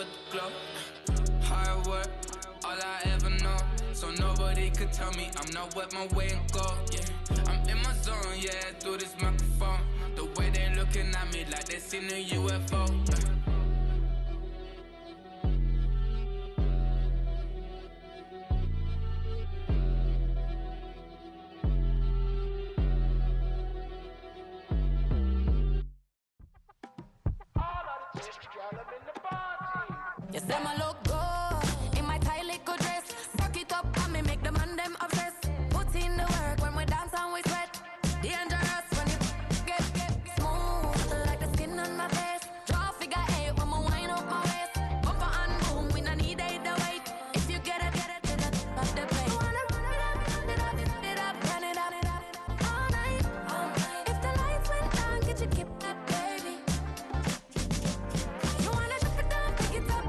the glow. Hard work, all I ever know. So nobody could tell me I'm not wet my way and go. Yeah, I'm in my zone, yeah, through this microphone. The way they looking at me like they seen a UFO. You say my look good in my tight little dress. Rock it up and me make the man them obsessed. Put in the work when we dance and we sweat. Dangerous when you get smooth like the skin on my face. Draw figure eight when we wind up my waist. Bumper and boom, we no need either wait. If you get it, off the plate. Wanna run it up, run it up, all night. If the lights went down, get your keep that baby. You wanna drop it down, pick it up.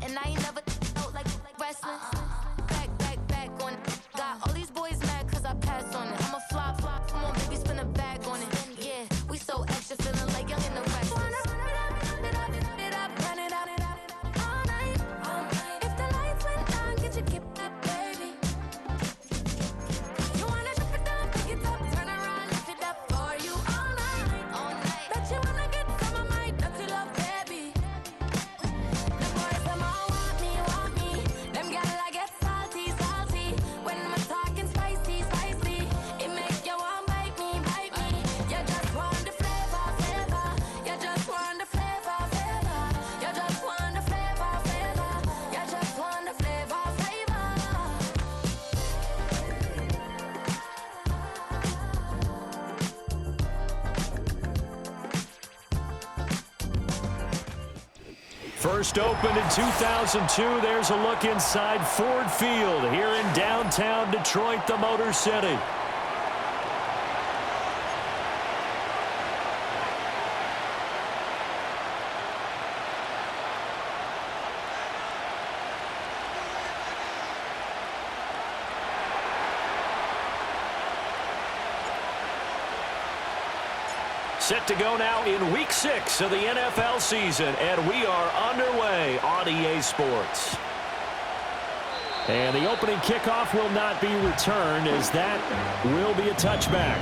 And I ain't never out like wrestling. Back on it. Got all these boys mad cause I pass on it. I'm a flop. Come on, baby, spin a bag on it. Yeah, we so extra, feeling like young in the restless. Run it up, all night. If the lights went down, get your keep that baby. You wanna drop it down, pick it up, turn around, lift it up for you all night. Bet you wanna get some of my dirty love, baby. First opened in 2002, there's a look inside Ford Field here in downtown Detroit, the Motor City. Set to go now in Week 6 of the NFL season, and we are underway on EA Sports. And the opening kickoff will not be returned, as that will be a touchback.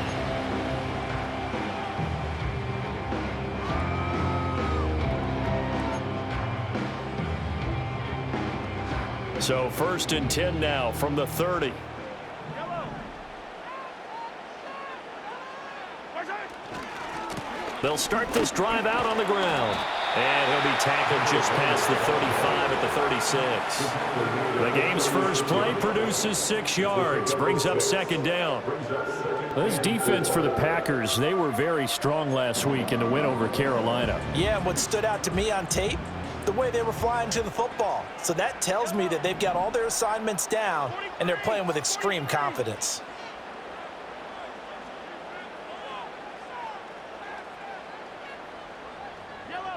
So 1st and 10 now from the 30. They'll start this drive out on the ground. And he'll be tackled just past the 35 at the 36. The game's first play produces 6 yards, brings up 2nd down. This defense for the Packers, they were very strong last week in the win over Carolina. Yeah, and what stood out to me on tape, the way they were flying to the football. So that tells me that they've got all their assignments down, and they're playing with extreme confidence.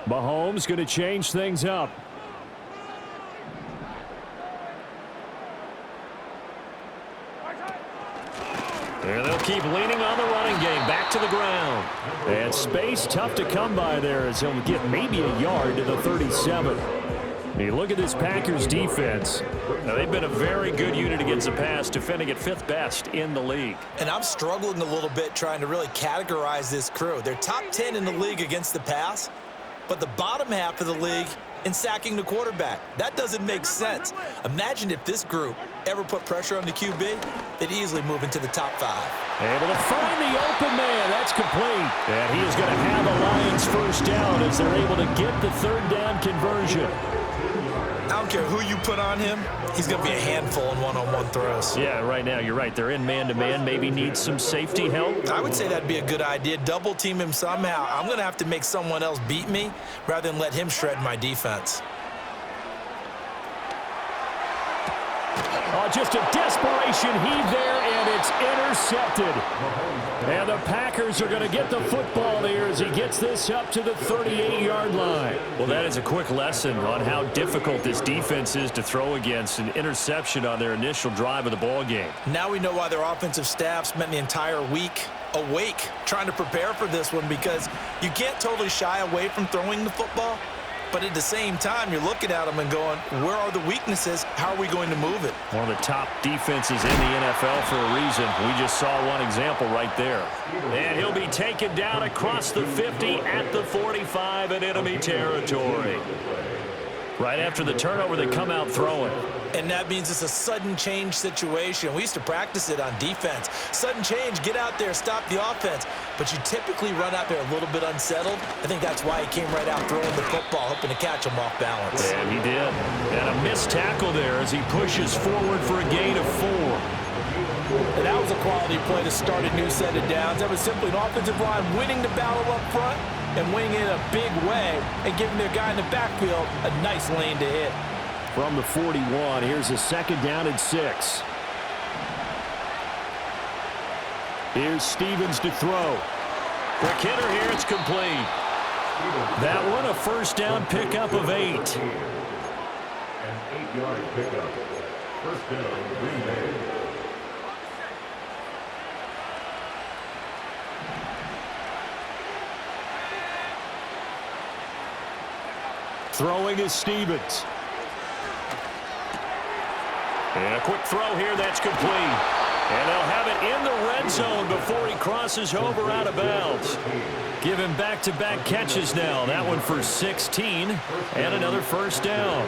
Mahomes going to change things up. And they'll keep leaning on the running game. Back to the ground. And space tough to come by there, as he'll get maybe a yard to the 37. You look at this Packers defense. Now, they've been a very good unit against the pass, defending at 5th best in the league. And I'm struggling a little bit trying to really categorize this crew. They're top 10 in the league against the pass, but the bottom half of the league in sacking the quarterback. That doesn't make sense. Imagine if this group ever put pressure on the QB, they'd easily move into the top 5. Able to find the open man. That's complete. And he is going to have a Lions first down as they're able to get the 3rd down conversion. I'm care who you put on him, he's going to be a handful in one-on-one throws. Yeah, right now you're right. They're in man-to-man, maybe needs some safety help. I would say that'd be a good idea. Double team him somehow. I'm going to have to make someone else beat me rather than let him shred my defense. Oh, just a desperation heave there, and it's intercepted. And the Packers are going to get the football there as he gets this up to the 38-yard line. Well, that is a quick lesson on how difficult this defense is to throw against. An interception on their initial drive of the ball game. Now we know why their offensive staff spent the entire week awake trying to prepare for this one, because you can't totally shy away from throwing the football. But at the same time, you're looking at them and going, where are the weaknesses? How are we going to move it? One of the top defenses in the NFL for a reason. We just saw one example right there. And he'll be taken down across the 50 at the 45 in enemy territory. Right after the turnover, they come out throwing. And that means it's a sudden change situation. We used to practice it on defense. Sudden change, get out there, stop the offense. But you typically run out there a little bit unsettled. I think that's why he came right out throwing the football, hoping to catch him off balance. And he did. And a missed tackle there as he pushes forward for a gain of 4. And that was a quality play to start a new set of downs. That was simply an offensive line winning the battle up front and winning it in a big way and giving their guy in the backfield a nice lane to hit. From the 41, here's a second down and 6. Here's Stevens to throw. Quick hitter here, it's complete. That one a first down pickup of 8. An 8-yard pickup. First down, Green Bay. Throwing is Stevens. And a quick throw here, that's complete. And they'll have it in the red zone before he crosses over out of bounds. Give him back-to-back catches now. That one for 16 and another first down.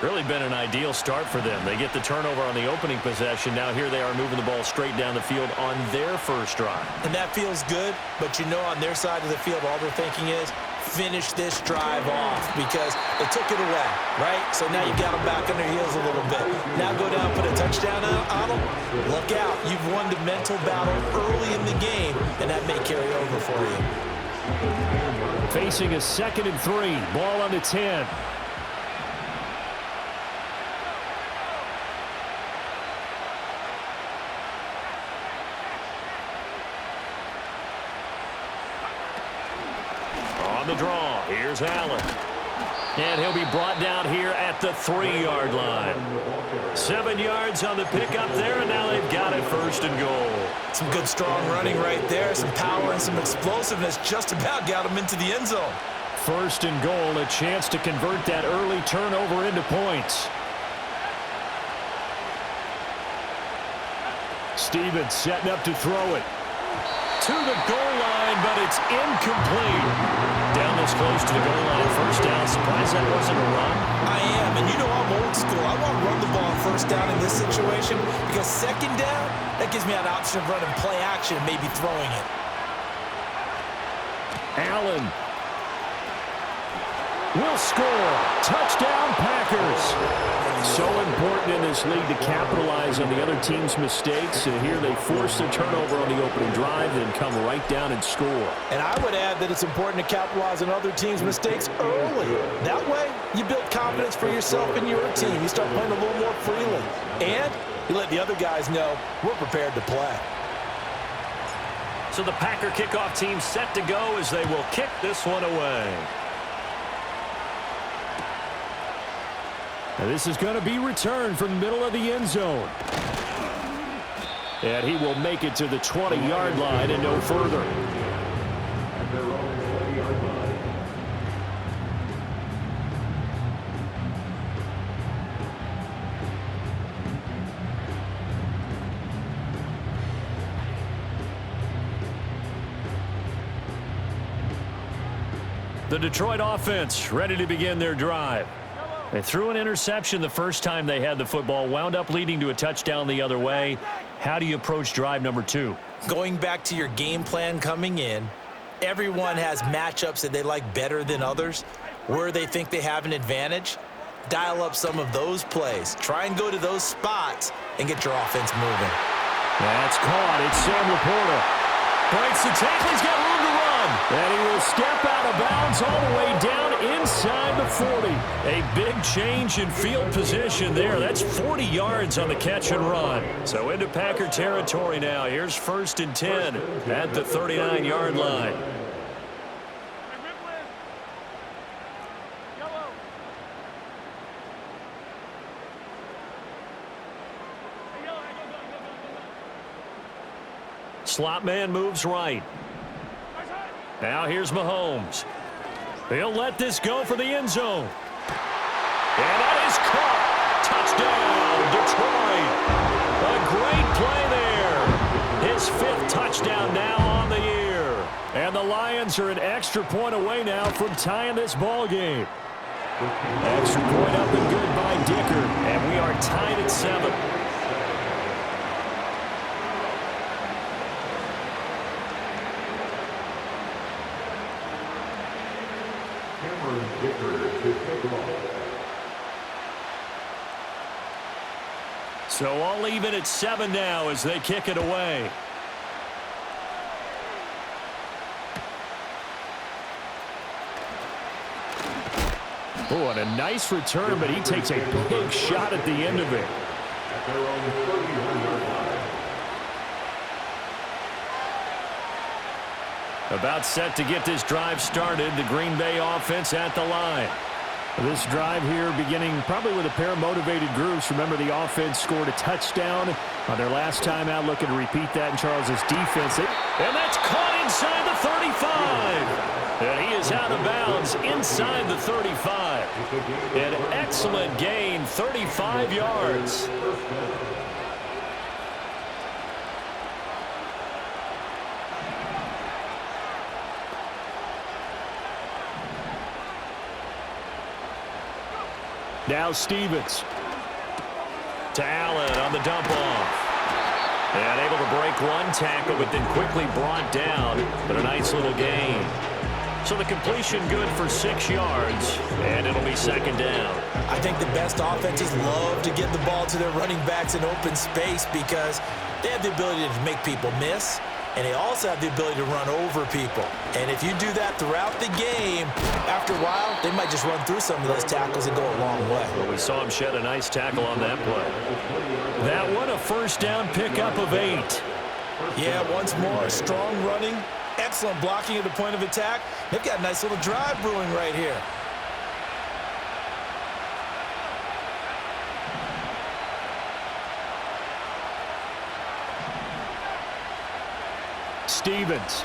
Really been an ideal start for them. They get the turnover on the opening possession. Now here they are moving the ball straight down the field on their first drive. And that feels good, but you know on their side of the field all they're thinking is, finish this drive off, because they took it away, right? So now you've got them back on their heels a little bit. Now go down, put a touchdown on them. Look out. You've won the mental battle early in the game, and that may carry over for you. Facing a 2nd and 3. Ball on the 10. On the draw, here's Allen. And he'll be brought down here at the 3-yard line. 7 yards on the pickup there, and now they've got it first and goal. Some good strong running right there, some power and some explosiveness, just about got him into the end zone. First and goal, a chance to convert that early turnover into points. Stevens setting up to throw it. To the goal line, but it's incomplete. Down this close to the goal line, first down. Surprised that wasn't a run. I am, and you know I'm old school. I want to run the ball on first down in this situation, because second down, that gives me an option of running play action, maybe throwing it. Allen will score. Touchdown, Packers. So important in this league to capitalize on the other team's mistakes. And here they force the turnover on the opening drive, then come right down and score. And I would add that it's important to capitalize on other teams' mistakes early. That way, you build confidence for yourself and your team. You start playing a little more freely. And you let the other guys know we're prepared to play. So the Packer kickoff team set to go as they will kick this one away. Now this is going to be returned from the middle of the end zone. And he will make it to the 20-yard line and no further. The Detroit offense ready to begin their drive. They threw an interception the first time they had the football, wound up leading to a touchdown the other way. How do you approach drive number 2? Going back to your game plan coming in, everyone has matchups that they like better than others, where they think they have an advantage. dial up some of those plays. Try and go to those spots and get your offense moving. That's caught. It's Sam Laporta. Breaks the tackle. He's got room to run. And he will step out of bounds all the way down inside the 40. A big change in field position there. That's 40 yards on the catch and run. So into Packer territory now. Here's 1st and 10 at the 39-yard line. Slot man moves right. Now here's Mahomes. He'll let this go for the end zone. And that is caught. Touchdown, Detroit. A great play there. His 5th touchdown now on the year. And the Lions are an extra point away now from tying this ball game. Extra point up and good by Dicker. And we are tied at 7. So all even at 7 now as they kick it away. Oh, and a nice return, but he takes a big shot at the end of it. About set to get this drive started. The Green Bay offense at the line. This drive here beginning probably with a pair of motivated groups. Remember, the offense scored a touchdown on their last time out, looking to repeat that in Charles's defense. And that's caught inside the 35. And he is out of bounds inside the 35. An excellent gain, 35 yards. Now Stevens to Allen on the dump off. And able to break one tackle, but then quickly brought down. But a nice little gain. So the completion good for 6 yards, and it'll be 2nd down. I think the best offenses love to get the ball to their running backs in open space because they have the ability to make people miss, and they also have the ability to run over people. And if you do that throughout the game, after a while, they might just run through some of those tackles and go a long way. Well, we saw him shed a nice tackle on that play. That one, a 1st down pickup of 8. Yeah, once more, strong running, excellent blocking at the point of attack. They've got a nice little drive brewing right here. Stevens.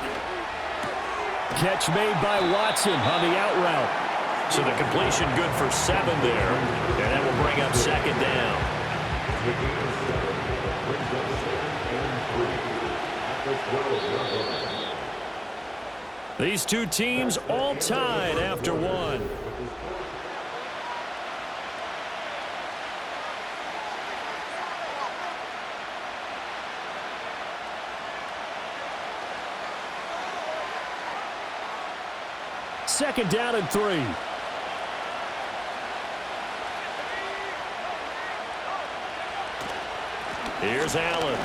Catch made by Watson on the out route. So the completion good for 7 there. And that will bring up 2nd down. These two teams all tied after 1. Second down and 3. Here's Allen.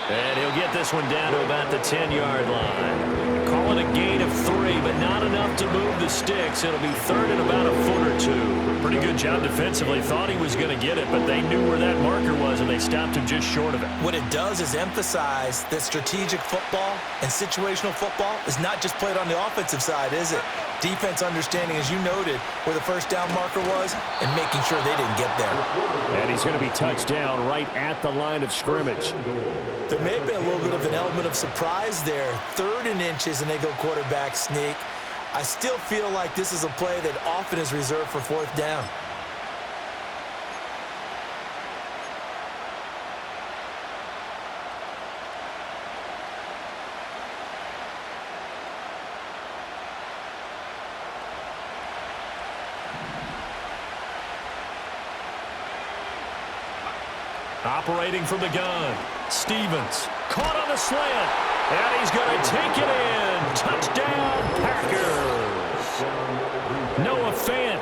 And he'll get this one down to about the 10-yard line. Call it a gain of 3, but not enough to move the sticks. It'll be 3rd and about a foot or 2. Pretty good job defensively. Thought he was going to get it, but they knew where that marker was, and they stopped him just short of it. What it does is emphasize that strategic football and situational football is not just played on the offensive side, is it? Defense understanding, as you noted, where the 1st down marker was and making sure they didn't get there. And he's going to be touched down right at the line of scrimmage. There may have been a little bit of an element of surprise there. 3rd and inches, and they go quarterback sneak. I still feel like this is a play that often is reserved for 4th down. Operating from the gun, Stevens caught on the slant, and he's going to take it in. Touchdown, Packers. Noah Fant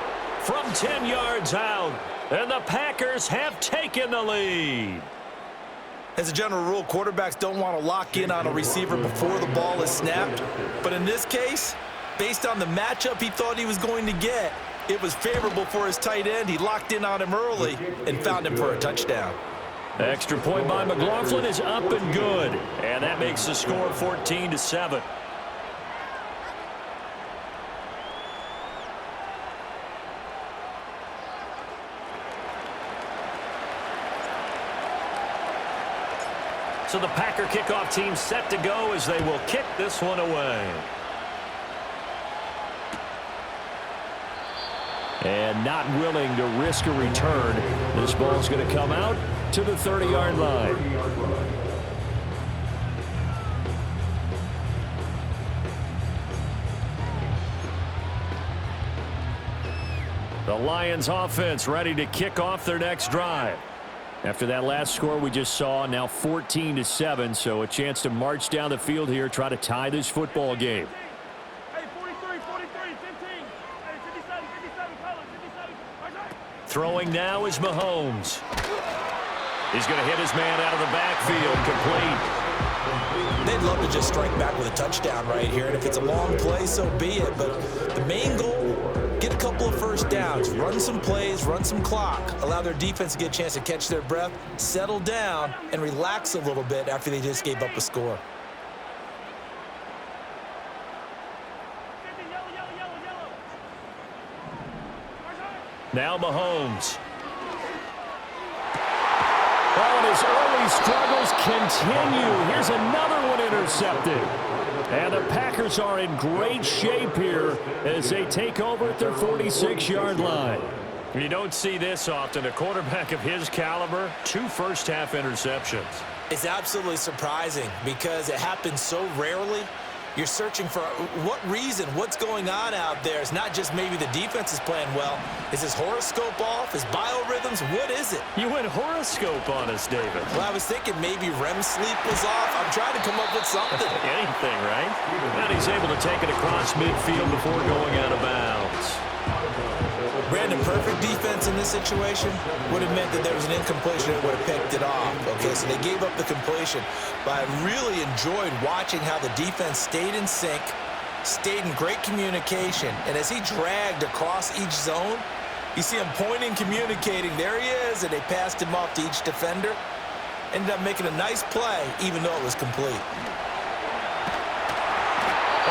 from 10 yards out. And the Packers have taken the lead. As a general rule, quarterbacks don't want to lock in on a receiver before the ball is snapped. But in this case, based on the matchup he thought he was going to get, it was favorable for his tight end. He locked in on him early and found him for a touchdown. Extra point by McLaughlin is up and good. And that makes the score 14-7. So the Packer kickoff team set to go as they will kick this one away. And not willing to risk a return. This ball's going to come out to the 30-yard line. The Lions offense ready to kick off their next drive. After that last score we just saw, now 14-7, so a chance to march down the field here, try to tie this football game. Hey, 43, 43, 15. Hey, 57, 57, colors, 57. Throwing now is Mahomes. He's going to hit his man out of the backfield, complete. They'd love to just strike back with a touchdown right here, and if it's a long play, so be it. But the main goal, get a couple of first downs, run some plays, run some clock, allow their defense to get a chance to catch their breath, settle down, and relax a little bit after they just gave up a score. Now Mahomes. Oh, and his early struggles continue. Here's another one intercepted. And the Packers are in great shape here as they take over at their 46-yard line. You don't see this often. A quarterback of his caliber, 2 first-half interceptions. It's absolutely surprising because it happens so rarely. You're searching for what reason, what's going on out there. It's not just maybe the defense is playing well. Is his horoscope off? His biorhythms? What is it? You went horoscope on us, David. Well, I was thinking maybe REM sleep was off. I'm trying to come up with something. Anything, right? And he's able to take it across midfield before going out of bounds. Brandon, perfect defense in this situation would have meant that there was an incompletion that would have picked it off. Okay, so they gave up the completion. But I really enjoyed watching how the defense stayed in sync, stayed in great communication, and as he dragged across each zone, you see him pointing, communicating. There he is, and they passed him off to each defender. Ended up making a nice play, even though it was complete.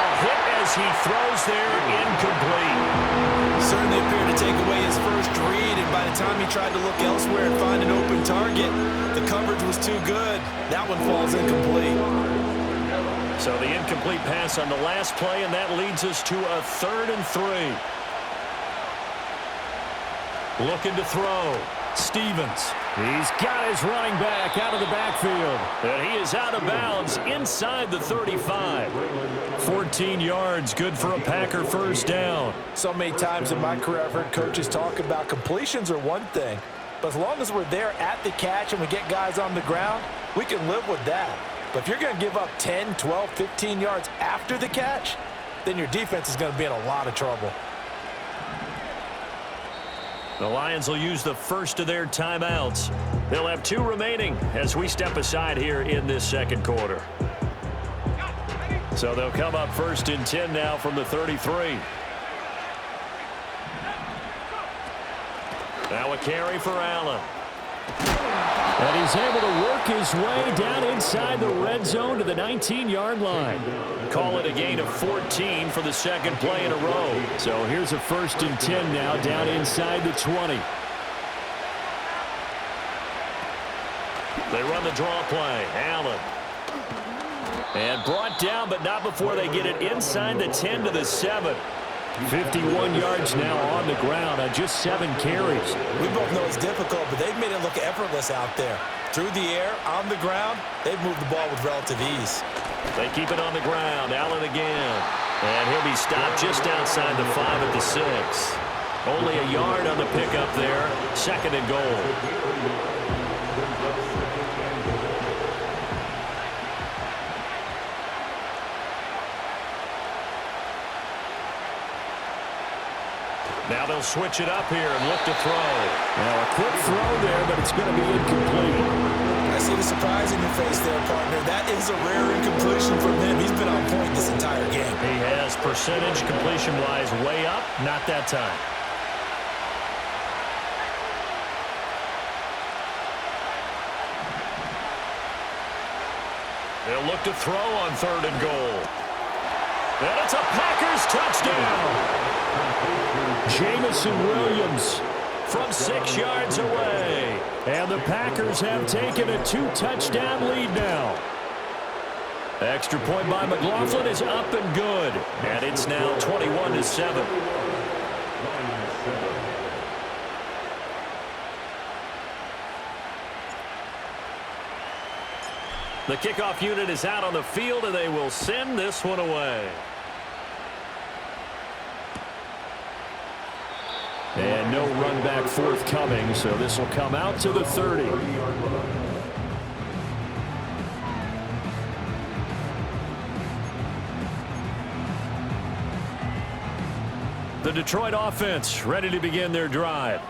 A hit as he throws there, incomplete. Certainly appeared to take away his first read, and by the time he tried to look elsewhere and find an open target, the coverage was too good. That one falls incomplete. So the incomplete pass on the last play, and that leads us to a 3rd and 3. Looking to throw. Stevens. He's got his running back out of the backfield. And he is out of bounds inside the 35. 14 yards, good for a Packer first down. So many times in my career I've heard coaches talk about completions are one thing, but as long as we're there at the catch and we get guys on the ground, we can live with that. But if you're going to give up 10, 12, 15 yards after the catch, then your defense is going to be in a lot of trouble. The Lions will use the first of their timeouts. They'll have 2 remaining as we step aside here in this second quarter. So they'll come up 1st and 10 now from the 33. Now a carry for Allen. And he's able to work his way down inside the red zone to the 19-yard line. Call it a gain of 14 for the second play in a row. So here's a 1st and 10 now down inside the 20. They run the draw play. Allen. And brought down, but not before they get it inside the 10 to the 7. 51 yards now on the ground on just 7 carries. We both know it's difficult, but they've made it look effortless out there. Through the air, on the ground, they've moved the ball with relative ease. They keep it on the ground. Allen again. And he'll be stopped just outside the 5 at the 6. Only a yard on the pickup there. 2nd and goal. Now they'll switch it up here and look to throw. Now a quick throw there, but it's going to be incomplete. I see the surprise in your face there, partner. That is a rare incompletion from him. He's been on point this entire game. He has percentage completion-wise way up, not that time. They'll look to throw on 3rd and goal. And it's a Packers touchdown. Jamison Williams from 6 yards away. And the Packers have taken a 2-touchdown lead now. Extra point by McLaughlin is up and good. And it's now 21-7. The kickoff unit is out on the field, and they will send this one away. And no run back forthcoming, so this will come out to the 30. The Detroit offense ready to begin their drive.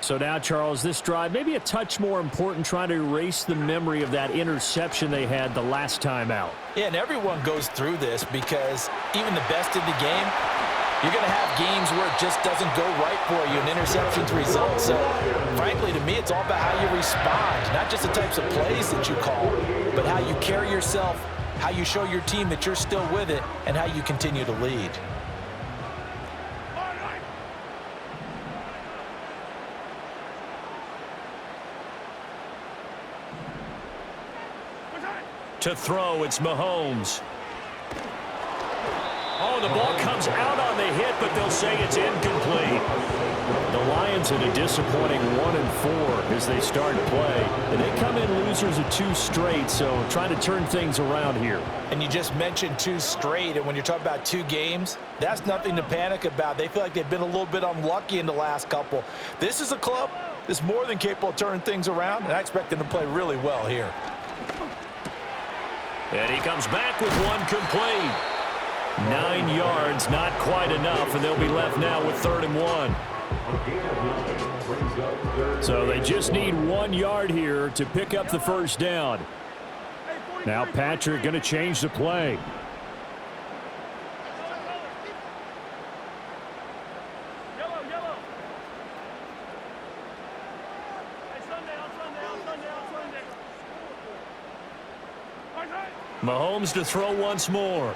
So now, Charles, this drive maybe a touch more important, trying to erase the memory of that interception they had the last time out. Yeah, and everyone goes through this because even the best in the game, you're going to have games where it just doesn't go right for you, and interceptions result. So, frankly, to me, it's all about how you respond, not just the types of plays that you call, but how you carry yourself, how you show your team that you're still with it, and how you continue to lead. To throw, it's Mahomes. Oh, the ball comes out on the hit, but they'll say it's incomplete. The Lions in a disappointing 1-4 as they start play. And they come in losers of 2 straight, so trying to turn things around here. And you just mentioned 2 straight, and when you're talking about 2 games, that's nothing to panic about. They feel like they've been a little bit unlucky in the last couple. This is a club that's more than capable of turning things around, and I expect them to play really well here. And he comes back with one complete. 9 yards, not quite enough, and they'll be left now with 3rd and 1. So they just need 1 yard here to pick up the first down. Now Patrick going to change the play. Mahomes to throw once more.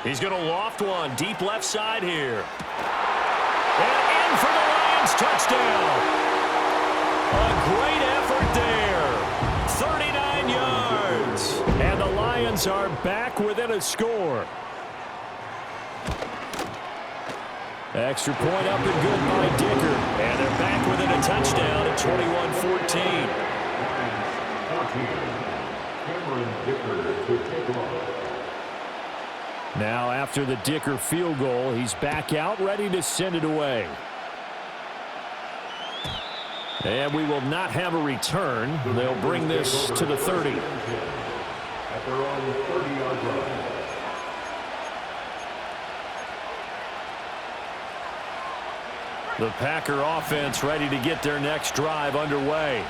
He's going to loft one deep left side here. And in for the Lions touchdown. A great effort there. 39 yards. And the Lions are back within a score. Extra point up and good by Dicker. And they're back within a touchdown at 21-14. Now after the Dicker field goal, he's back out ready to send it away. And we will not have a return. They'll bring this to the 30. At their own 30-yard line. The Packer offense ready to get their next drive underway.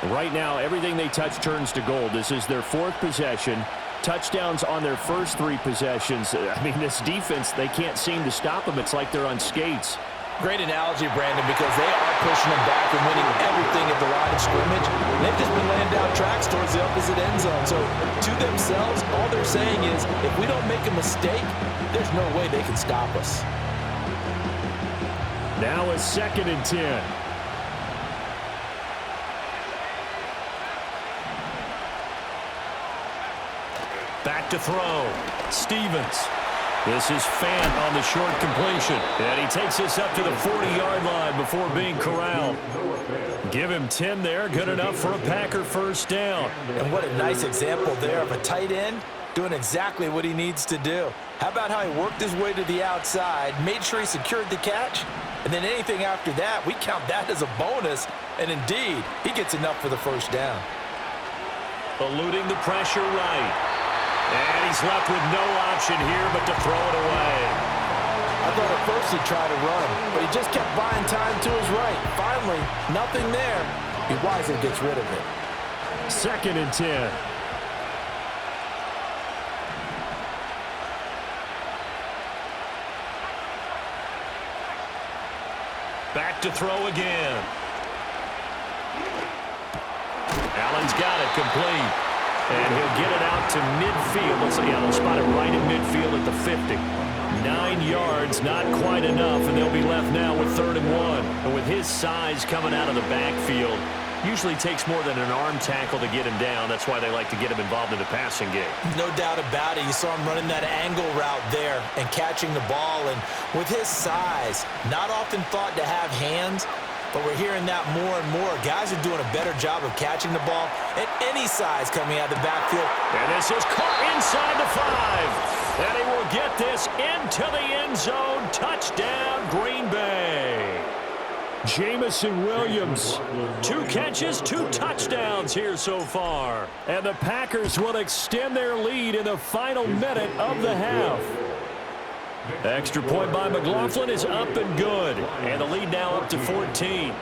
Right now, everything they touch turns to gold. This is their 4th possession. Touchdowns on their first 3 possessions. I mean, this defense, they can't seem to stop them. It's like they're on skates. Great analogy, Brandon, because they are pushing them back and winning everything at the line of scrimmage. They've just been laying down tracks towards the opposite end zone. So to themselves, all they're saying is, if we don't make a mistake, there's no way they can stop us. Now a 2nd and 10. Back to throw. Stevens. This is Fant on the short completion. And he takes this up to the 40-yard line before being corralled. Give him 10 there. Good enough for a Packer first down. And what a nice example there of a tight end doing exactly what he needs to do. How about how he worked his way to the outside, made sure he secured the catch, and then anything after that, we count that as a bonus. And indeed, he gets enough for the first down. Eluding the pressure right. And he's left with no option here but to throw it away. I thought at first he'd try to run, but he just kept buying time to his right. Finally, nothing there. He wisely gets rid of it. 2nd and 10. Back to throw again. Allen's got it complete. And he'll get it out to midfield. Let's see, they'll spot it right in midfield at the 50. 9 yards, not quite enough, and they'll be left now with 3rd and 1. And with his size coming out of the backfield, usually takes more than an arm tackle to get him down. That's why they like to get him involved in the passing game. No doubt about it. You saw him running that angle route there and catching the ball. And with his size, not often thought to have hands, but we're hearing that more and more. Guys are doing a better job of catching the ball at any size coming out of the backfield. And this is caught inside the 5. And he will get this into the end zone. Touchdown, Green Bay. Jamison Williams, 2 catches, 2 touchdowns here so far. And the Packers will extend their lead in the final minute of the half. Extra point by McLaughlin is up and good. And the lead now up to 14.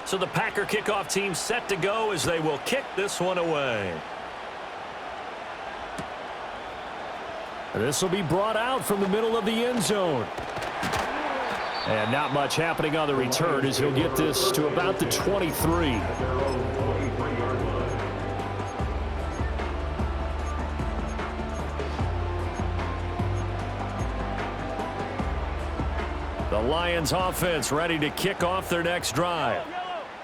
So the Packer kickoff team set to go as they will kick this one away. And this will be brought out from the middle of the end zone. And not much happening on the return as he'll get this to about the 23. The Lions offense ready to kick off their next drive.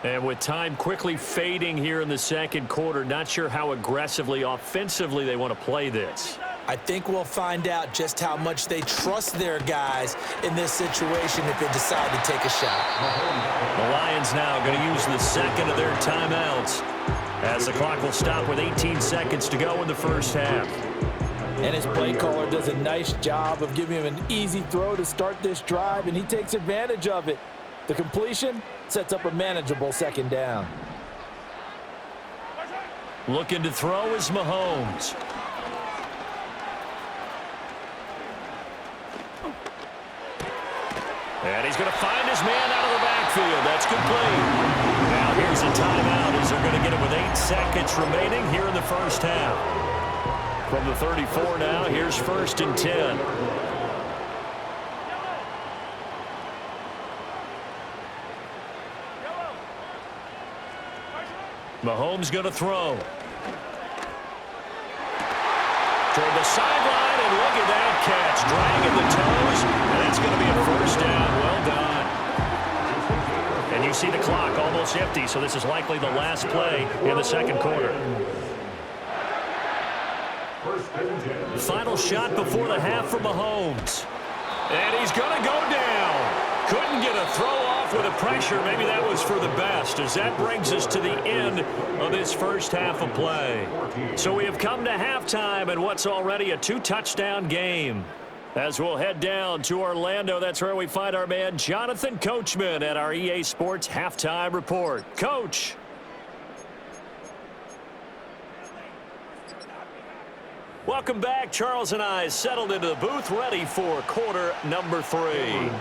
And with time quickly fading here in the second quarter, not sure how aggressively, offensively they want to play this. I think we'll find out just how much they trust their guys in this situation if they decide to take a shot. The Lions now going to use the second of their timeouts as the clock will stop with 18 seconds to go in the first half. And his play caller does a nice job of giving him an easy throw to start this drive, and he takes advantage of it. The completion sets up a manageable 2nd down. Looking to throw is Mahomes. And he's going to find his man out of the backfield. That's complete. Now here's a timeout as they're going to get it with 8 seconds remaining here in the first half. From the 34 now, here's 1st and 10. Mahomes going to throw. Toward the sideline, and look at that catch. Dragging the toes, and that's going to be a 1st down. Well done. And you see the clock almost empty, so this is likely the last play in the second quarter. Final shot before the half for Mahomes. And he's going to go down. Couldn't get a throw off with the pressure. Maybe that was for the best, as that brings us to the end of this first half of play. So we have come to halftime in what's already a 2-touchdown game. As we'll head down to Orlando, that's where we find our man Jonathan Coachman at our EA Sports Halftime Report. Coach. Welcome back. Charles and I settled into the booth, ready for quarter number 3.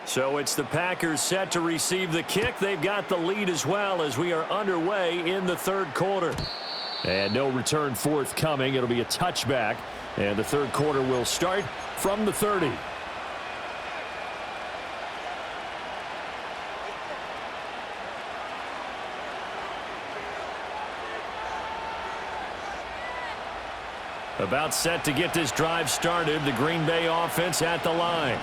So it's the Packers set to receive the kick. They've got the lead as well as we are underway in the third quarter. And no return forthcoming. It'll be a touchback. And the third quarter will start from the 30. About set to get this drive started. The Green Bay offense at the line.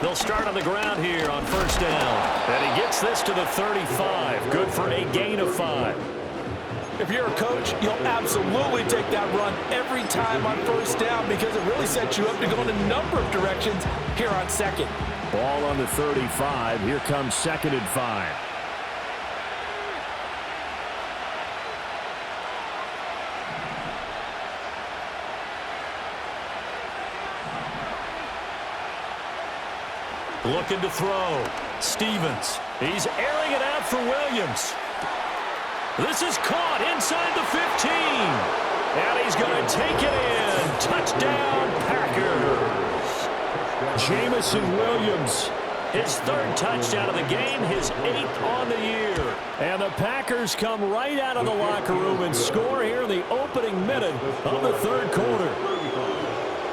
They'll start on the ground here on 1st down. And he gets this to the 35. Good for a gain of 5. If you're a coach, you'll absolutely take that run every time on 1st down because it really sets you up to go in a number of directions here on 2nd. Ball on the 35. Here comes 2nd and 5. Looking to throw. Stevens. He's airing it out for Williams. This is caught inside the 15. And he's going to take it in. Touchdown, Packers. Jamison Williams. His third touchdown of the game, his 8th on the year. And the Packers come right out of the locker room and score here in the opening minute of the third quarter.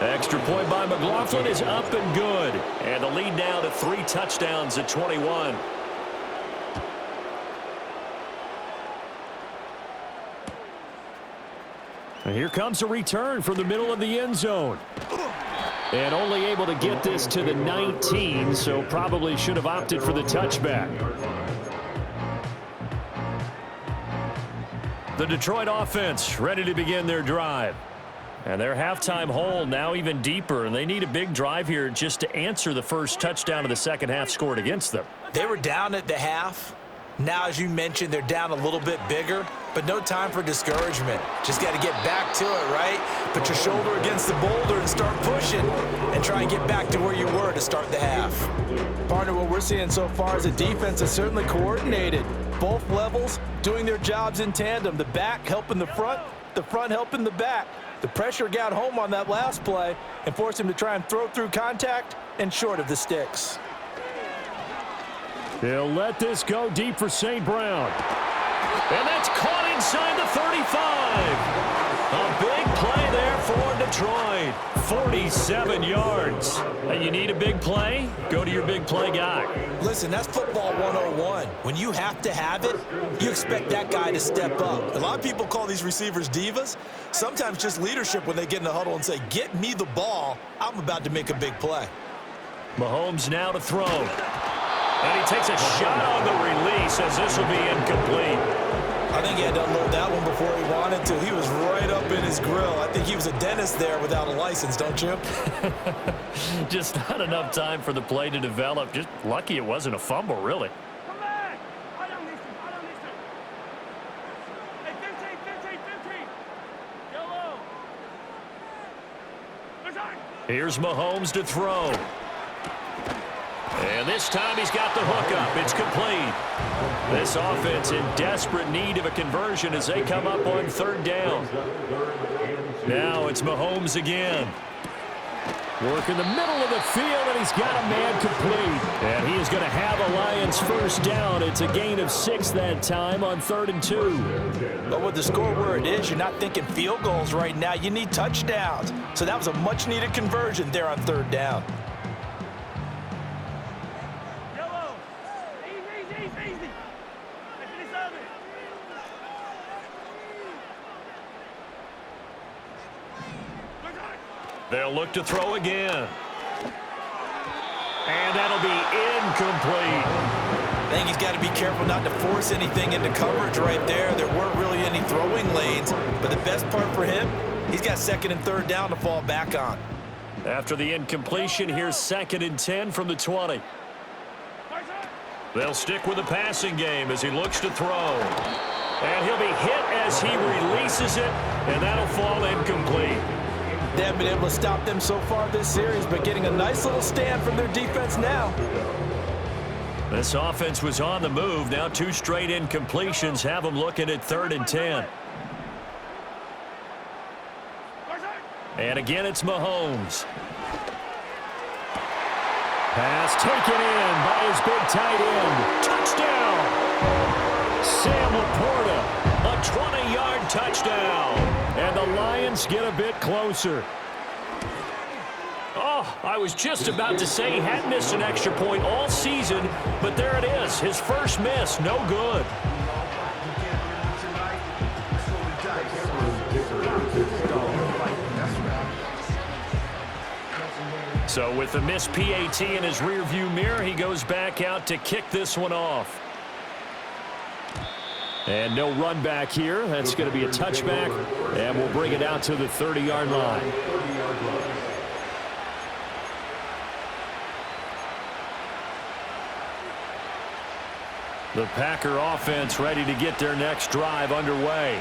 Extra point by McLaughlin is up and good. And the lead now to 3 touchdowns at 21. And here comes a return from the middle of the end zone. And only able to get this to the 19, so probably should have opted for the touchback. The Detroit offense ready to begin their drive. And their halftime hole now even deeper, and they need a big drive here just to answer the first touchdown of the second half scored against them. They were down at the half. Now, as you mentioned, they're down a little bit bigger, but no time for discouragement. Just got to get back to it, right? Put your shoulder against the boulder and start pushing and try and get back to where you were to start the half. Partner, what we're seeing so far is the defense is certainly coordinated. Both levels doing their jobs in tandem. The back helping the front helping the back. The pressure got home on that last play and forced him to try and throw through contact and short of the sticks. They'll let this go deep for St. Brown. And that's caught inside the 35. A big play there for Detroit. 47 yards. And you need a big play? Go to your big play guy. Listen, that's football 101. When you have to have it, you expect that guy to step up. A lot of people call these receivers divas. Sometimes just leadership when they get in the huddle and say, get me the ball. I'm about to make a big play. Mahomes now to throw. And he takes a shot on the release as this will be incomplete. I think he had to unload that one before he wanted to. He was right up in his grill. I think he was a dentist there without a license, don't you? Just not enough time for the play to develop. Just lucky it wasn't a fumble, really. Come back. I don't listen. Hey, 15. Yellow. Here's Mahomes to throw. And this time he's got the hook up. It's complete. This offense in desperate need of a conversion as they come up on third down. Now it's Mahomes again. Work in the middle of the field, and he's got a man complete. And he is going to have a Lions first down. It's a gain of 6 that time on 3rd and 2. But with the score where it is, you're not thinking field goals right now. You need touchdowns. So that was a much-needed conversion there on 3rd down. Easy. They'll look to throw again. And that'll be incomplete. I think he's got to be careful not to force anything into coverage right there. There weren't really any throwing lanes, but the best part for him, he's got 2nd and 3rd down to fall back on. After the incompletion, here's 2nd and 10 from the 20. They'll stick with the passing game as he looks to throw. And he'll be hit as he releases it, and that'll fall incomplete. They haven't been able to stop them so far this series, but getting a nice little stand from their defense now. This offense was on the move. Now 2 straight incompletions have them looking at 3rd and 10. And again, it's Mahomes. Pass taken in by his big tight end. Touchdown! Sam Laporta, a 20-yard touchdown. And the Lions get a bit closer. Oh, I was just about to say he hadn't missed an extra point all season, but there it is. His first miss, no good. So with the missed PAT in his rearview mirror, he goes back out to kick this one off. And no run back here. That's going to be a touchback, and we'll bring it out to the 30-yard line. The Packer offense ready to get their next drive underway.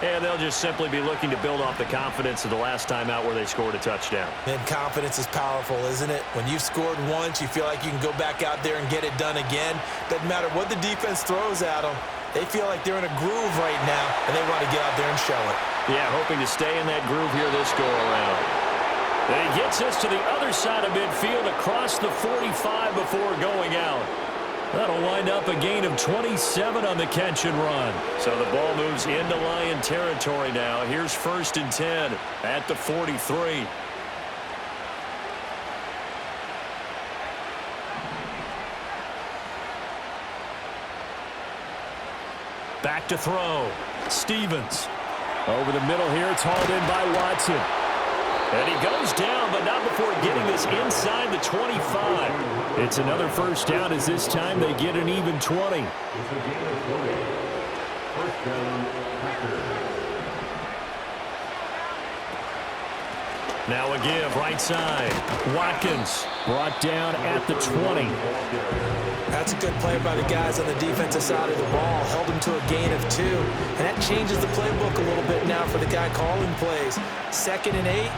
And they'll just simply be looking to build off the confidence of the last time out where they scored a touchdown. And confidence is powerful, isn't it? When you've scored once, you feel like you can go back out there and get it done again. Doesn't matter what the defense throws at them. They feel like they're in a groove right now, and they want to get out there and show it. Yeah, hoping to stay in that groove here this go-around. And he gets us to the other side of midfield across the 45 before going out. That'll wind up a gain of 27 on the catch and run. So the ball moves into Lion territory now. Here's 1st and 10 at the 43. Back to throw. Stevens. Over the middle here. It's hauled in by Watson. And he goes down, but not before getting this inside the 25. It's another 1st down as this time they get an even 20. Now a give, right side. Watkins brought down at the 20. That's a good play by the guys on the defensive side of the ball. Held him to a gain of 2. And that changes the playbook a little bit now for the guy calling plays. 2nd and 8.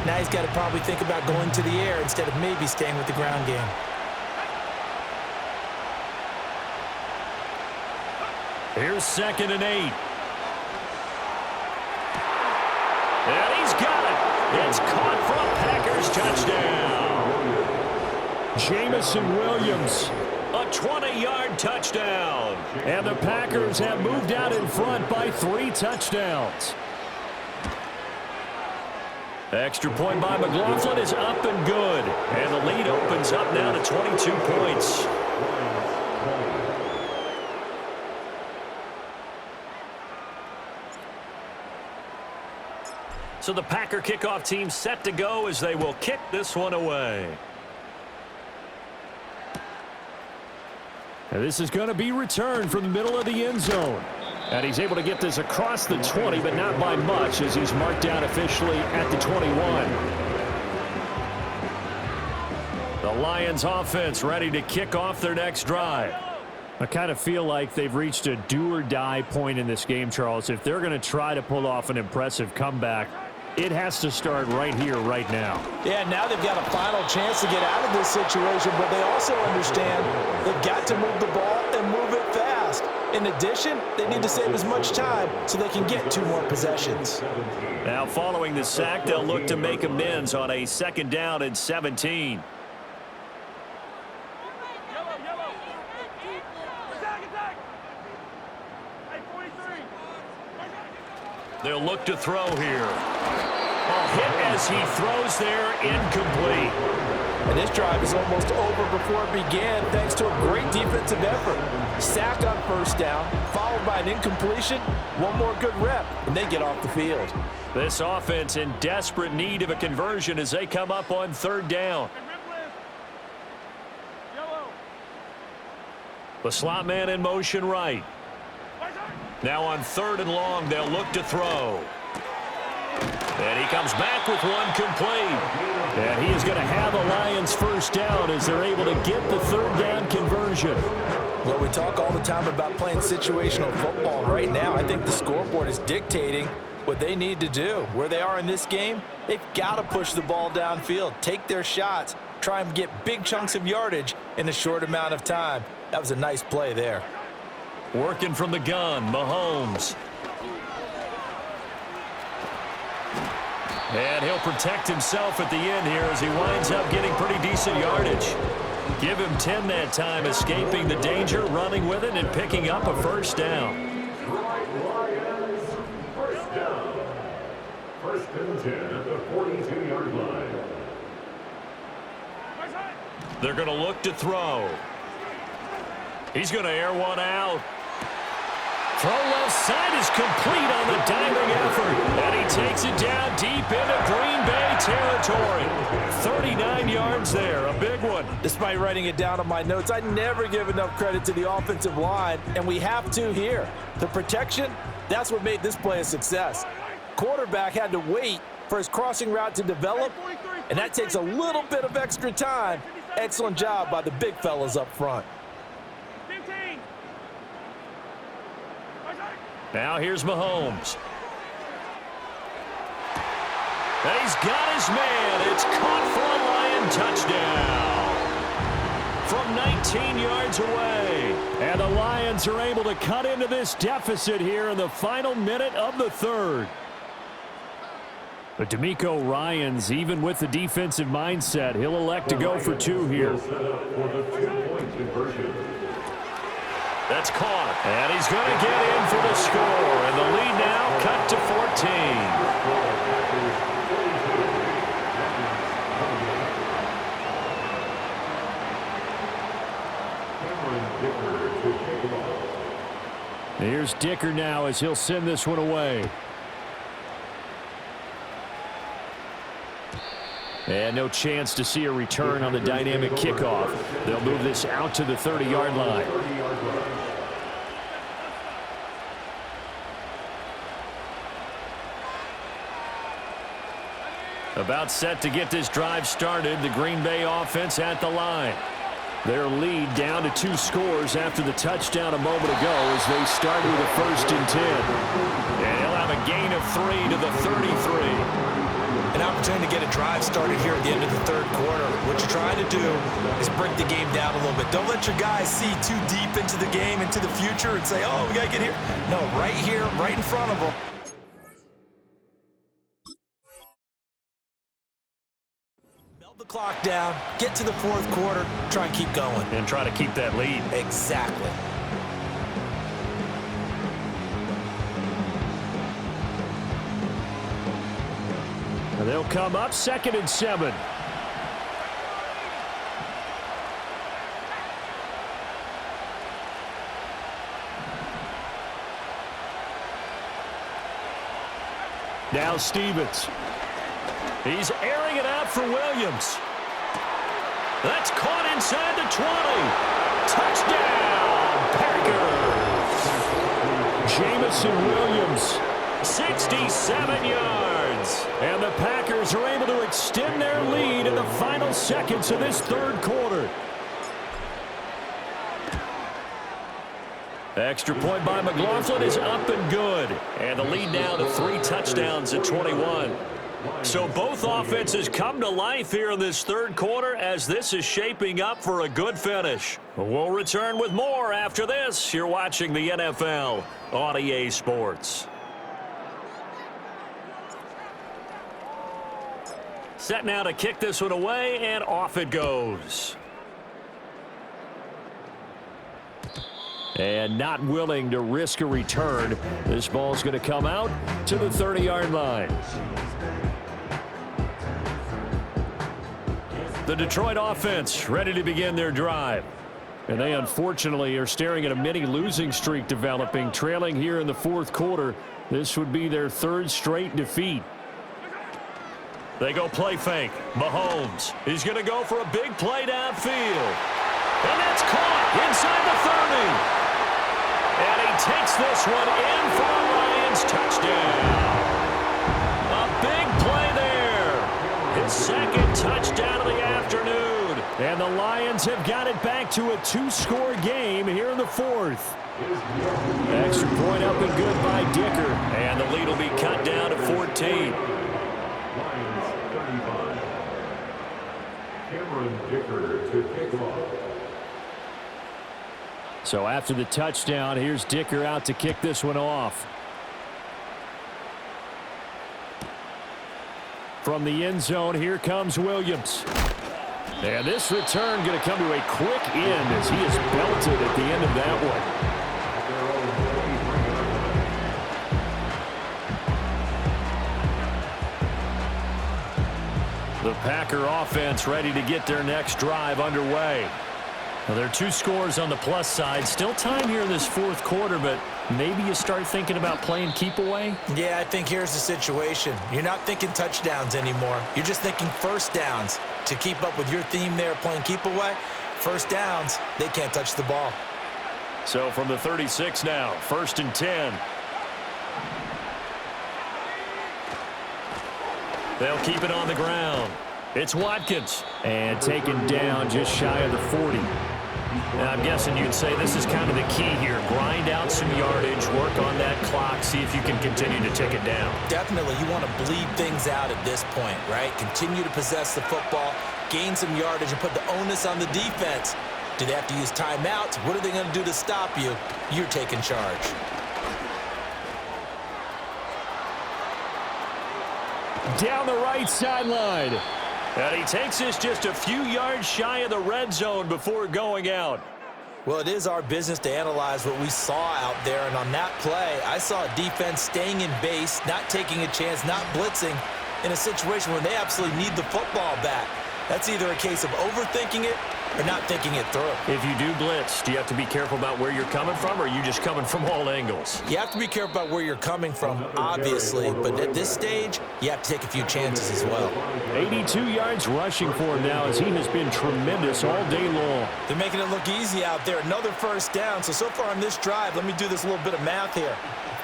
Now he's got to probably think about going to the air instead of maybe staying with the ground game. Here's 2nd and 8. And he's got it. It's caught for a Packers touchdown. Jamison Williams, a 20-yard touchdown. And the Packers have moved out in front by 3 touchdowns. Extra point by McLaughlin is up and good. And the lead opens up now to 22 points. So the Packer kickoff team set to go as they will kick this one away. And this is going to be returned from the middle of the end zone. And he's able to get this across the 20, but not by much as he's marked down officially at the 21. The Lions offense ready to kick off their next drive. I kind of feel like they've reached a do-or-die point in this game, Charles. If they're going to try to pull off an impressive comeback, it has to start right here, right now. Yeah, now they've got a final chance to get out of this situation, but they also understand they've got to move the ball and move it fast. In addition, they need to save as much time so they can get 2 more possessions. Now, following the sack, they'll look to make amends on a 2nd down and 17. They'll look to throw here. A hit as he throws there, incomplete. And this drive is almost over before it began thanks to a great defensive effort. Sack on 1st down, followed by an incompletion, 1 more good rep, and they get off the field. This offense in desperate need of a conversion as they come up on 3rd down. The slot man in motion right. Now on 3rd and long, they'll look to throw. And he comes back with 1 complete. And he is going to have a Lions 1st down as they're able to get the 3rd down conversion. Well, we talk all the time about playing situational football. Right now, I think the scoreboard is dictating what they need to do. Where they are in this game, they've got to push the ball downfield, take their shots, try and get big chunks of yardage in a short amount of time. That was a nice play there. Working from the gun, Mahomes. And he'll protect himself at the end here as he winds up getting pretty decent yardage. Give him 10 that time, escaping the danger, running with it, and picking up a 1st down. Lions, 1st down. 1st and 10 at the 42-yard line. They're going to look to throw. He's going to air one out. Throw left side is complete on the diving effort. And he takes it down deep into Green Bay territory. 39 yards there, a big one. Despite writing it down on my notes, I never give enough credit to the offensive line, and we have to here. The protection, that's what made this play a success. Quarterback had to wait for his crossing route to develop, and that takes a little bit of extra time. Excellent job by the big fellas up front. Now here's Mahomes. And he's got his man. It's caught for a Lion touchdown from 19 yards away. And the Lions are able to cut into this deficit here in the final minute of the third. But D'Amico Ryans, even with the defensive mindset, he'll elect to go for two here. That's caught. And he's going to get in for the score. And the lead now cut to 14. Here's Dicker now as he'll send this one away. And no chance to see a return on the dynamic kickoff. They'll move this out to the 30-yard line. About set to get this drive started. The Green Bay offense at the line. Their lead down to 2 scores after the touchdown a moment ago as they start with a 1st and 10. And he'll have a gain of 3 to the 33. An opportunity to get a drive started here at the end of the third quarter. What you're trying to do is break the game down a little bit. Don't let your guys see too deep into the game, into the future, and say, oh, we got to get here. No, right here, right in front of them. Melt the clock down, get to the fourth quarter, try and keep going. And try to keep that lead. Exactly. And they'll come up 2nd and 7. Now Stevens. He's airing it out for Williams. That's caught inside the 20. Touchdown, Packers. Jamison Williams, 67 yards. And the Packers are able to extend their lead in the final seconds of this third quarter. Extra point by McLaughlin is up and good. And the lead now to 3 touchdowns at 21. So both offenses come to life here in this third quarter as this is shaping up for a good finish. We'll return with more after this. You're watching the NFL on EA Sports. Set now to kick this one away, and off it goes. And not willing to risk a return. This ball's going to come out to the 30-yard line. The Detroit offense ready to begin their drive. And they unfortunately are staring at a mini losing streak developing, trailing here in the fourth quarter. This would be their 3rd straight defeat. They go play fake. Mahomes is going to go for a big play downfield. And that's caught inside the 30. And he takes this one in for a Lions touchdown. A big play there. His 2nd touchdown of the afternoon. And the Lions have got it back to a 2-score game here in the 4th. Extra point up and good by Dicker. And the lead will be cut down to 14. So after the touchdown, here's Dicker out to kick this one off. From the end zone, here comes Williams. And this return going to come to a quick end as he is belted at the end of that one. The Packer offense ready to get their next drive underway. Well, there are 2 scores on the plus side. Still time here in this fourth quarter, but maybe you start thinking about playing keep away? Yeah, I think here's the situation. You're not thinking touchdowns anymore. You're just thinking first downs. To keep up with your theme there, playing keep away, first downs, they can't touch the ball. So from the 36 now, 1st and 10. They'll keep it on the ground. It's Watkins. And taken down just shy of the 40. I'm guessing you'd say this is kind of the key here. Grind out some yardage, work on that clock, see if you can continue to tick it down. Definitely, you want to bleed things out at this point, right? Continue to possess the football, gain some yardage, and put the onus on the defense. Do they have to use timeouts? What are they going to do to stop you? You're taking charge. Down the right sideline. And he takes this just a few yards shy of the red zone before going out. Well, it is our business to analyze what we saw out there, and on that play, I saw a defense staying in base, not taking a chance, not blitzing in a situation where they absolutely need the football back. That's either a case of overthinking it or not thinking it through. If you do blitz, do you have to be careful about where you're coming from, or are you just coming from all angles? You have to be careful about where you're coming from, obviously, but at this stage, you have to take a few chances as well. 82 yards rushing for him now as he has been tremendous all day long. They're making it look easy out there. Another first down. So far on this drive, let me do this little bit of math here.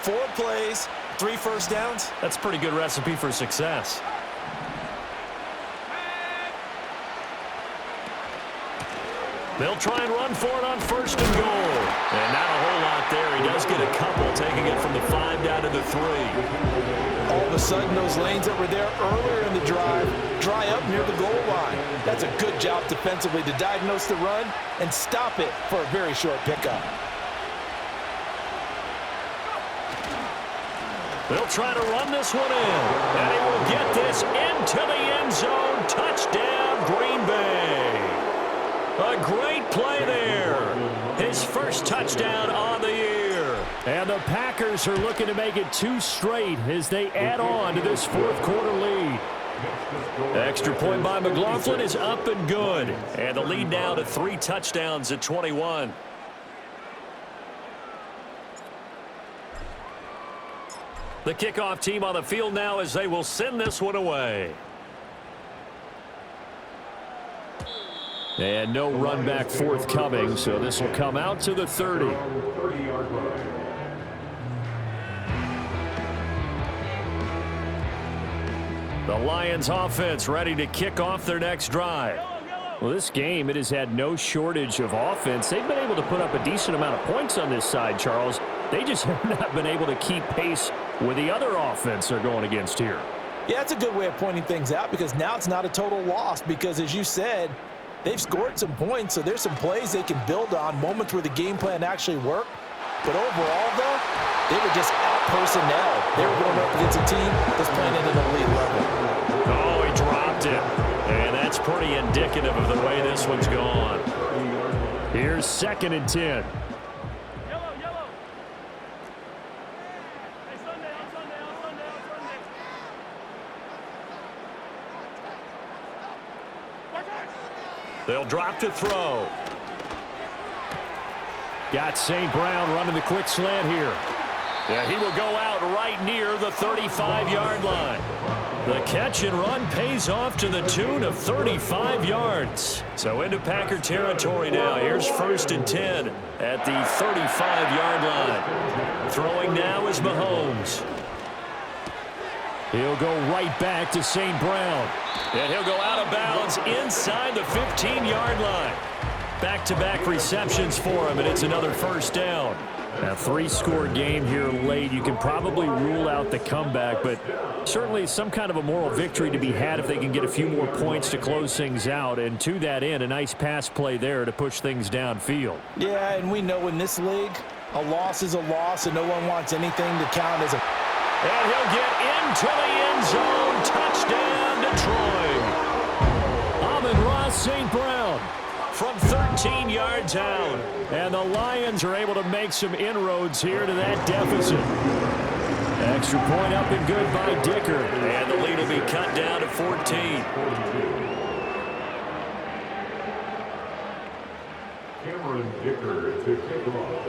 4 plays, 3 first downs. That's a pretty good recipe for success. They'll try and run for it on 1st and goal. And not a whole lot there. He does get a couple, taking it from the 5 down to the 3. All of a sudden, those lanes that were there earlier in the drive dry up near the goal line. That's a good job defensively to diagnose the run and stop it for a very short pickup. They'll try to run this one in. And he will get this into the end zone. Touchdown, Green Bay. A great play there. His first touchdown on the year. And the Packers are looking to make it 2 straight as they add on to this 4th quarter lead. Extra point by McLaughlin is up and good. And the lead now to 3 touchdowns at 21. The kickoff team on the field now as they will send this one away. And no run back forthcoming, so this will come out to the 30. The Lions offense ready to kick off their next drive. Well, this game, it has had no shortage of offense. They've been able to put up a decent amount of points on this side, Charles. They just have not been able to keep pace with the other offense they're going against here. Yeah, that's a good way of pointing things out because now it's not a total loss because, as you said, they've scored some points, so there's some plays they can build on, moments where the game plan actually worked. But overall, though, they were just out-personnel. They were going up against a team that's playing at an elite level. Oh, he dropped it. And that's pretty indicative of the way this one's gone. Here's 2nd and 10. Yellow. Hey, Sunday. They'll drop to throw. Got St. Brown running the quick slant here. Yeah, he will go out right near the 35-yard line. The catch and run pays off to the tune of 35 yards. So into Packer territory now. Here's 1st and 10 at the 35-yard line. Throwing now is Mahomes. He'll go right back to St. Brown. And he'll go out of bounds inside the 15-yard line. Back-to-back receptions for him, and it's another 1st down. A 3-score game here late. You can probably rule out the comeback, but certainly some kind of a moral victory to be had if they can get a few more points to close things out. And to that end, a nice pass play there to push things downfield. Yeah, and we know in this league, a loss is a loss, and no one wants anything to count as a... And he'll get into the end zone. Touchdown, Detroit. Amon-Ra St. Brown from 13 yards out. And the Lions are able to make some inroads here to that deficit. Extra point up and good by Dicker. And the lead will be cut down to 14. Cameron Dicker to kick off.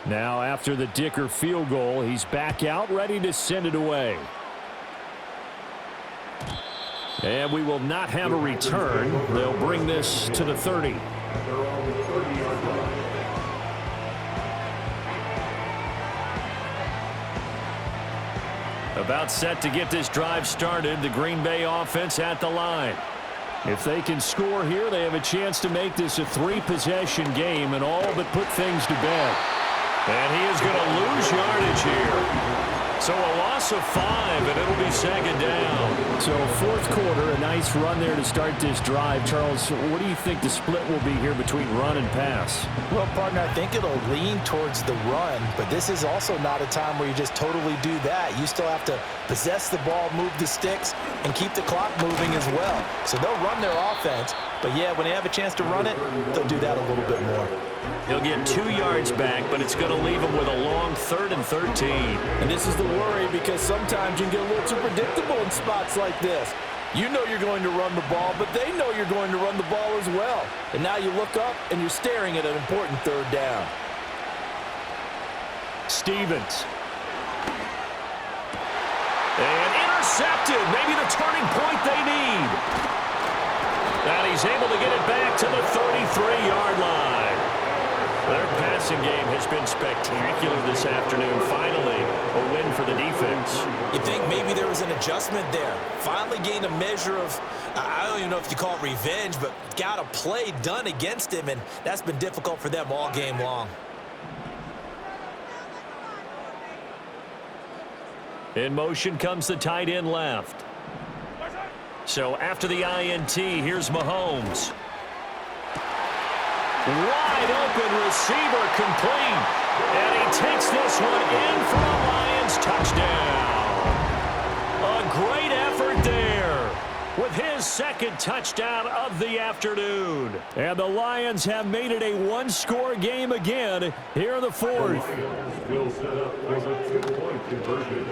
Now after the Dicker field goal, he's back out ready to send it away. And we will not have a return. They'll bring this to the 30. They're on the 30-yard line. About set to get this drive started. The Green Bay offense at the line. If they can score here, they have a chance to make this a 3-possession game and all but put things to bed. And he is going to lose yardage here. So a loss of 5, and it'll be second down. So fourth quarter, a nice run there to start this drive. Charles, what do you think the split will be here between run and pass? Well, partner, I think it'll lean towards the run, but this is also not a time where you just totally do that. You still have to possess the ball, move the sticks, and keep the clock moving as well. So they'll run their offense, but yeah, when they have a chance to run it, they'll do that a little bit more. He'll get 2 yards back, but it's going to leave him with a long 3rd and 13. And this is the worry because sometimes you can get a little too predictable in spots like this. You know you're going to run the ball, but they know you're going to run the ball as well. And now you look up and you're staring at an important 3rd down. Stevens. And intercepted. Maybe the turning point they need. And he's able to get it back to the 33-yard line. Their passing game has been spectacular this afternoon. Finally, a win for the defense. You think maybe there was an adjustment there. Finally gained a measure of, I don't even know if you call it revenge, but got a play done against him, and that's been difficult for them all game long. In motion comes the tight end left. So after the INT, here's Mahomes. Wide open receiver complete. And he takes this one in for a Lions touchdown. A great effort there with his 2nd touchdown of the afternoon. And the Lions have made it a 1-score game again here in the 4th. Will set up for the 2-point conversion.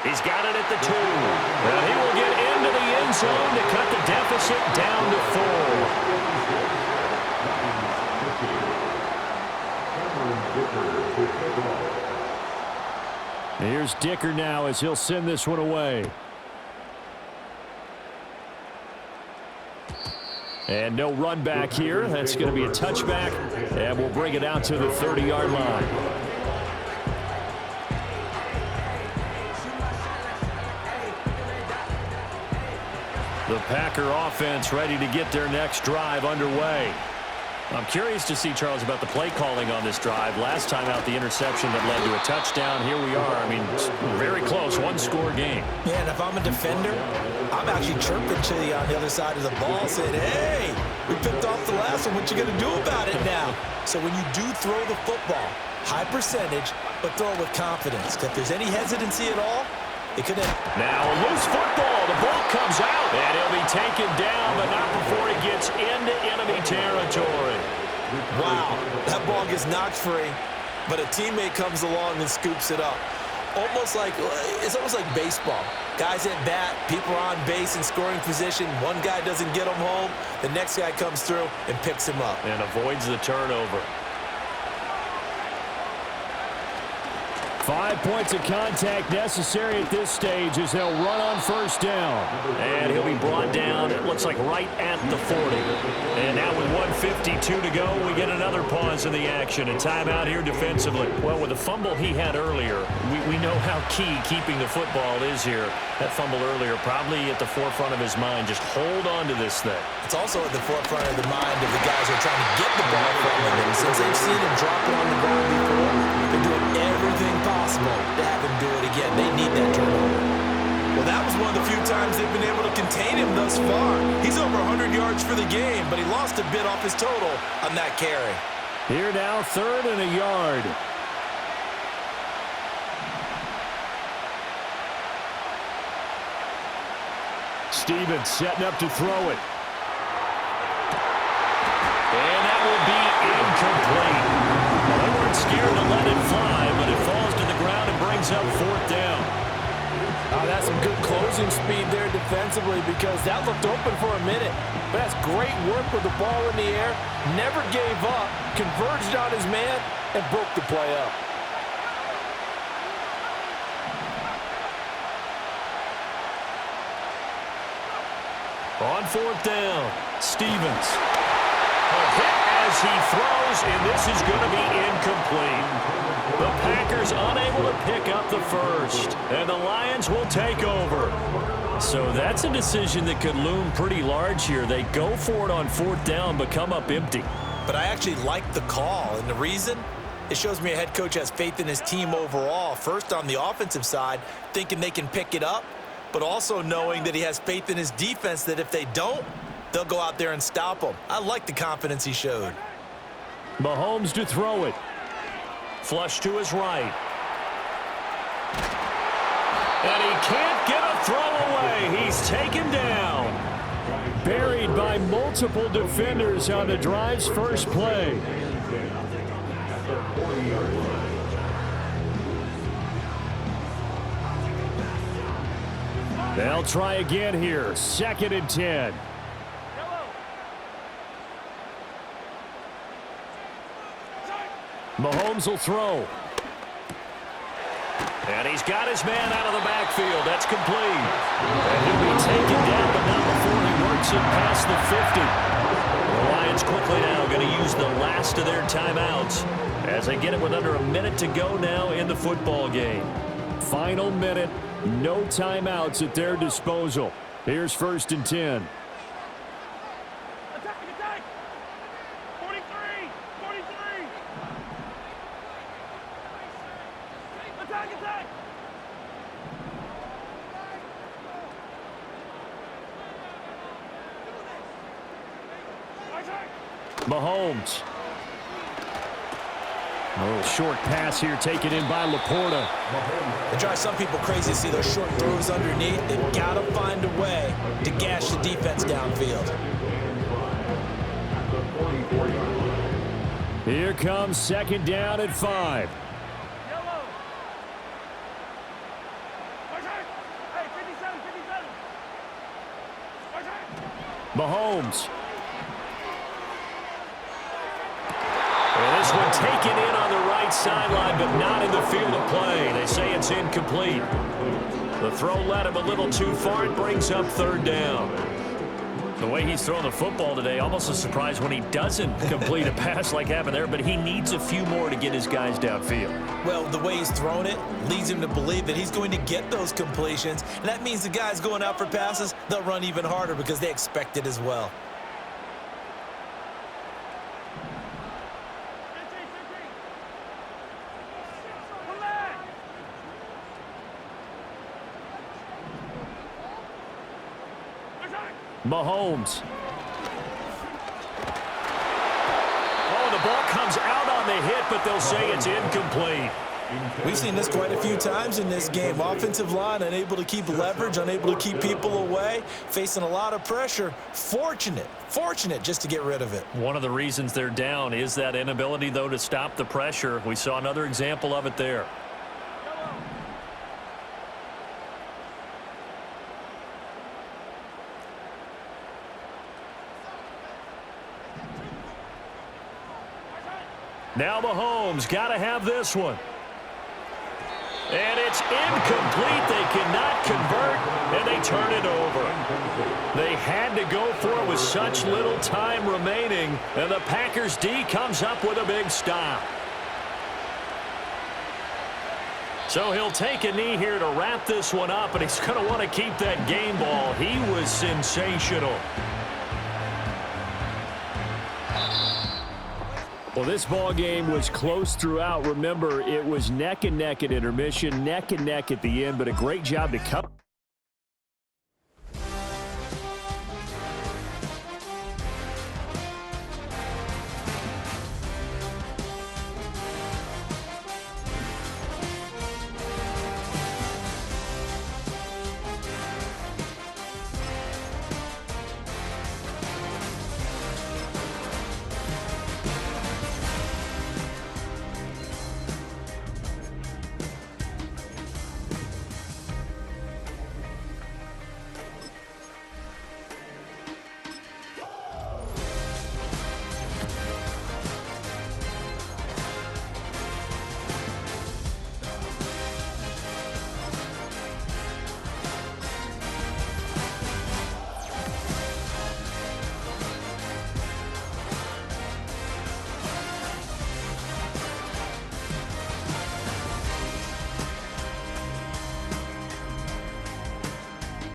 He's got it at the 2. And he will get into the end zone to cut the deficit down to 4. Here's Dicker now as he'll send this one away. And no run back here. That's going to be a touchback. And we'll bring it out to the 30-yard line. The Packer offense ready to get their next drive underway. I'm curious to see, Charles, about the play calling on this drive. Last time out, the interception that led to a touchdown. Here we are. I mean, very close, 1-score game. Yeah, and if I'm a defender, I'm actually chirping Chili on the other side of the ball, saying, hey, we picked off the last one. What you going to do about it now? So when you do throw the football, high percentage, but throw it with confidence. If there's any hesitancy at all, it could end. Now a loose football. The ball comes out. And he'll be taken down, but not before he gets into enemy territory. Wow, that ball gets knocked free, but a teammate comes along and scoops it up. It's almost like baseball. Guys at bat, people are on base in scoring position. One guy doesn't get him home. The next guy comes through and picks him up. And avoids the turnover. 5 points of contact necessary at this stage as they'll run on 1st down. And he'll be brought down, it looks like right at the 40. And now with 1:52 to go, we get another pause in the action. A timeout here defensively. Well, with the fumble he had earlier, we know how key keeping the football is here. That fumble earlier probably at the forefront of his mind. Just hold on to this thing. It's also at the forefront of the mind of the guys who are trying to get the ball from him. And since they've seen him drop it on the ground before, they're doing everything possible to have him do it again. They need that turnover. Well, that was one of the few times they've been able to contain him thus far. He's over 100 yards for the game, but he lost a bit off his total on that carry. Here now, 3rd and a yard. Stevens setting up to throw it. And that will be incomplete. Well, they weren't scared to let it fly, but it falls to the ground and brings up 4th down. That's some good closing speed there defensively because that looked open for a minute. But that's great work with the ball in the air. Never gave up, converged on his man, and broke the play up. On 4th down, Stevens. A hit as he throws, and this is going to be incomplete. The Packers unable to pick up the first, and the Lions will take over. So that's a decision that could loom pretty large here. They go for it on 4th down, but come up empty. But I actually like the call, and the reason? It shows me a head coach has faith in his team overall. First, on the offensive side, thinking they can pick it up, but also knowing that he has faith in his defense that if they don't, they'll go out there and stop them. I like the confidence he showed. Mahomes to throw it. Flush to his right. And he can't get a throw away. He's taken down. Buried by multiple defenders on the drive's first play. They'll try again here. 2nd and 10. Mahomes will throw. And he's got his man out of the backfield. That's complete. And he'll be taken down, but not before he works it past the 50. The Lions quickly now going to use the last of their timeouts as they get it with under a minute to go now in the football game. Final minute, no timeouts at their disposal. Here's 1st and 10. Attack! 43! Attack! Mahomes. A little short pass here taken in by Laporta. It drives some people crazy to see those short throws underneath. They've got to find a way to gash the defense downfield. Here comes 2nd down at 5. Mahomes. And this one taken in on the right sideline, but not in the field of play. They say it's incomplete. The throw led him a little too far. It brings up 3rd down. The way he's throwing the football today, almost a surprise when he doesn't complete a pass like happened there, but he needs a few more to get his guys downfield. Well, the way he's thrown it leads him to believe that he's going to get those completions, and that means the guys going out for passes, they'll run even harder because they expect it as well. Mahomes. Oh, the ball comes out on the hit, but they'll say it's incomplete. We've seen this quite a few times in this game. Offensive line unable to keep leverage, unable to keep people away, facing a lot of pressure. Fortunate just to get rid of it. One of the reasons they're down is that inability, though, to stop the pressure. We saw another example of it there. Now Mahomes got to have this one. And it's incomplete. They cannot convert, and they turn it over. They had to go for it with such little time remaining, and the Packers D comes up with a big stop. So he'll take a knee here to wrap this one up, and he's going to want to keep that game ball. He was sensational. Well, this ball game was close throughout. Remember, it was neck and neck at intermission, neck and neck at the end, but a great job to cut.